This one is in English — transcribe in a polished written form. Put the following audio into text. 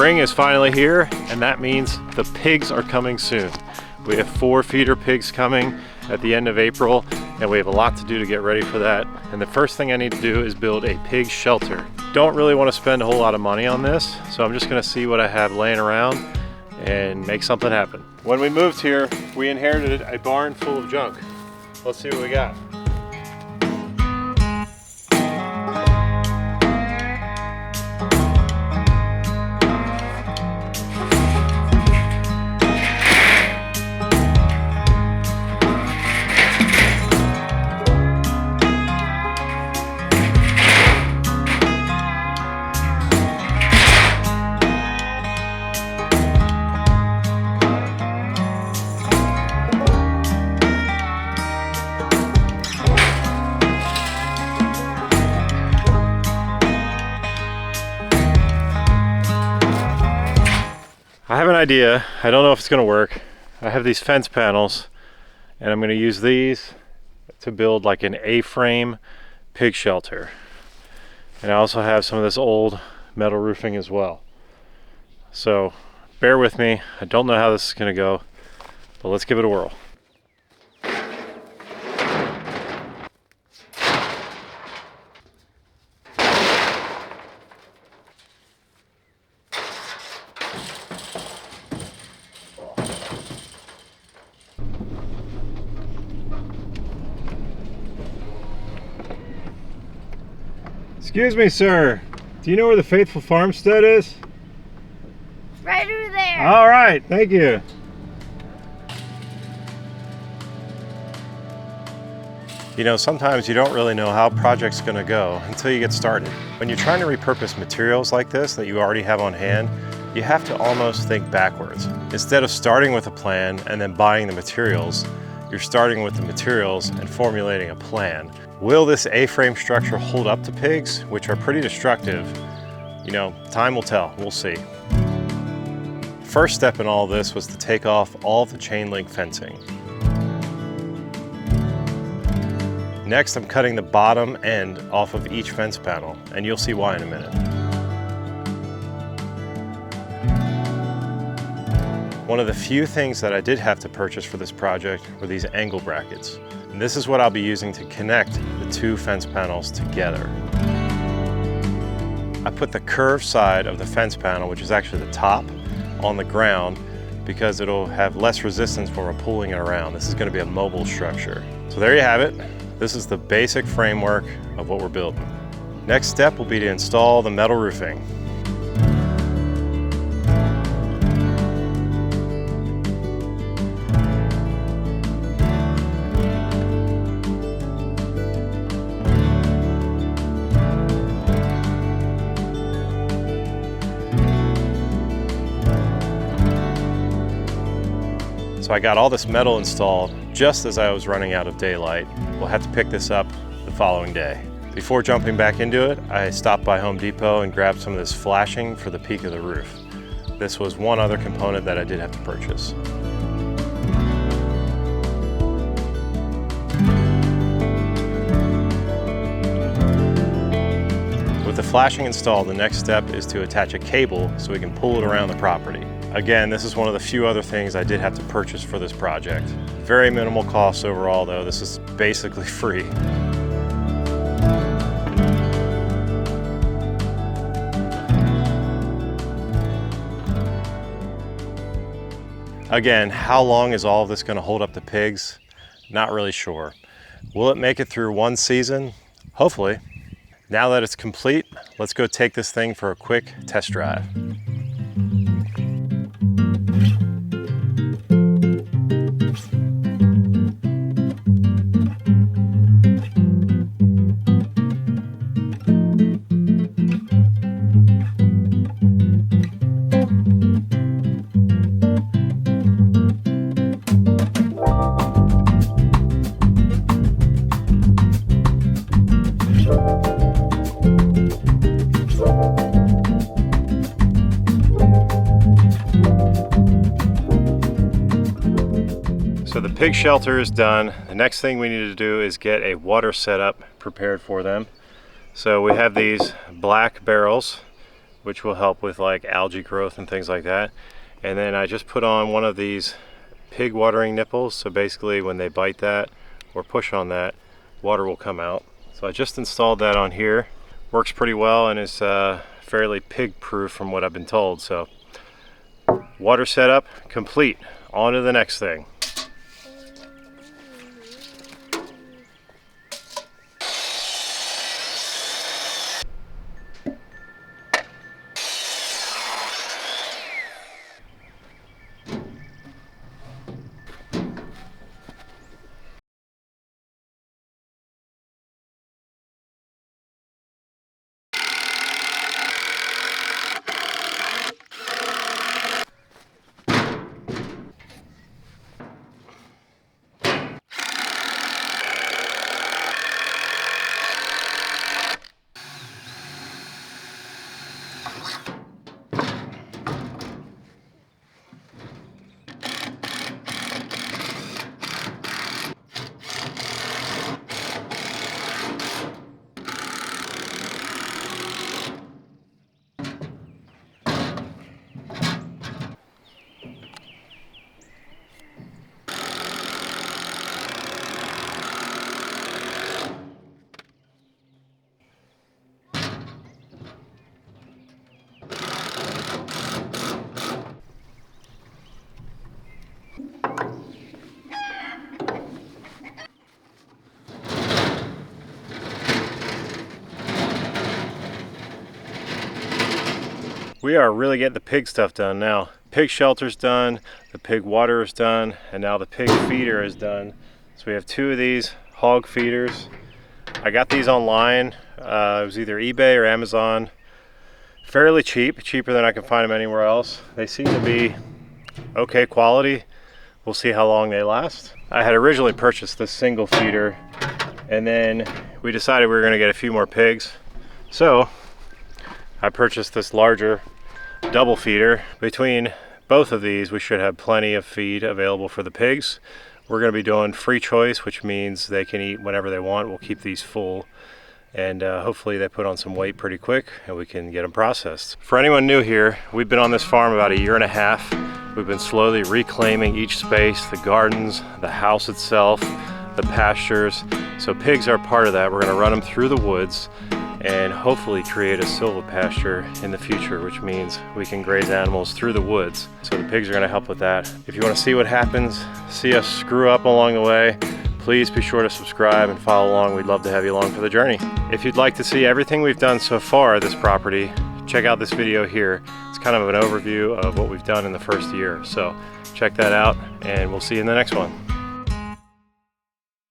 Spring is finally here, and that means the pigs are coming soon. We have 4 feeder pigs coming at the end of April, and we have a lot to do to get ready for that. And the first thing I need to do is build a pig shelter. Don't really want to spend a whole lot of money on this, so I'm just going to see what I have laying around and make something happen. When we moved here, we inherited a barn full of junk. Let's see what we got. I have an idea. I don't know if it's going to work. I have these fence panels, and I'm going to use these to build like an A-frame pig shelter. And I also have some of this old metal roofing as well. So bear with me. I don't know how this is going to go, but let's give it a whirl. Excuse me, sir. Do you know where the faithful farmstead is? Right over there. All right, thank you. You know, sometimes you don't really know how a project's gonna go until you get started. When you're trying to repurpose materials like this that you already have on hand, you have to almost think backwards. Instead of starting with a plan and then buying the materials, you're starting with the materials and formulating a plan. Will this A-frame structure hold up to pigs, which are pretty destructive? You know, time will tell, we'll see. First step in all this was to take off all of the chain link fencing. Next, I'm cutting the bottom end off of each fence panel, and you'll see why in a minute. One of the few things that I did have to purchase for this project were these angle brackets. And this is what I'll be using to connect the 2 fence panels together. I put the curved side of the fence panel, which is actually the top, on the ground because it'll have less resistance when we're pulling it around. This is going to be a mobile structure. So there you have it. This is the basic framework of what we're building. Next step will be to install the metal roofing. So I got all this metal installed just as I was running out of daylight. We'll have to pick this up the following day. Before jumping back into it, I stopped by Home Depot and grabbed some of this flashing for the peak of the roof. This was one other component that I did have to purchase. With the flashing installed, the next step is to attach a cable so we can pull it around the property. Again, this is one of the few other things I did have to purchase for this project. Very minimal cost overall though, this is basically free. Again, how long is all of this going to hold up the pigs? Not really sure. Will it make it through one season? Hopefully. Now that it's complete, let's go take this thing for a quick test drive. So the pig shelter is done. The next thing we need to do is get a water setup prepared for them. So we have these black barrels which will help with like algae growth and things like that. And then I just put on one of these pig watering nipples, so basically when they bite that or push on that, water will come out. So I just installed that on here. Works pretty well and is fairly pig proof from what I've been told. So water setup complete. On to the next thing. We are really getting the pig stuff done now. Pig shelter's done, the pig water is done, and now the pig feeder is done. So we have 2 of these hog feeders. I got these online. It was either eBay or Amazon. Fairly cheap, cheaper than I can find them anywhere else. They seem to be okay quality. We'll see how long they last. I had originally purchased this single feeder, and then we decided we were gonna get a few more pigs. So I purchased this larger double feeder. Between both of these, we should have plenty of feed available for the pigs. We're going to be doing free choice, which means they can eat whenever they want. We'll keep these full, and hopefully they put on some weight pretty quick and we can get them processed. For anyone new here, we've been on this farm about 1.5 years. We've been slowly reclaiming each space, the gardens, the house itself, the pastures. So pigs are part of that. We're going to run them through the woods and hopefully create a silvopasture in the future, which means we can graze animals through the woods. So the pigs are going to help with that. If you want to see what happens, see us screw up along the way, please be sure to subscribe and follow along. We'd love to have you along for the journey. If you'd like to see everything we've done so far at this property, check out this video here. It's kind of an overview of what we've done in the first year. So check that out, and we'll see you in the next one.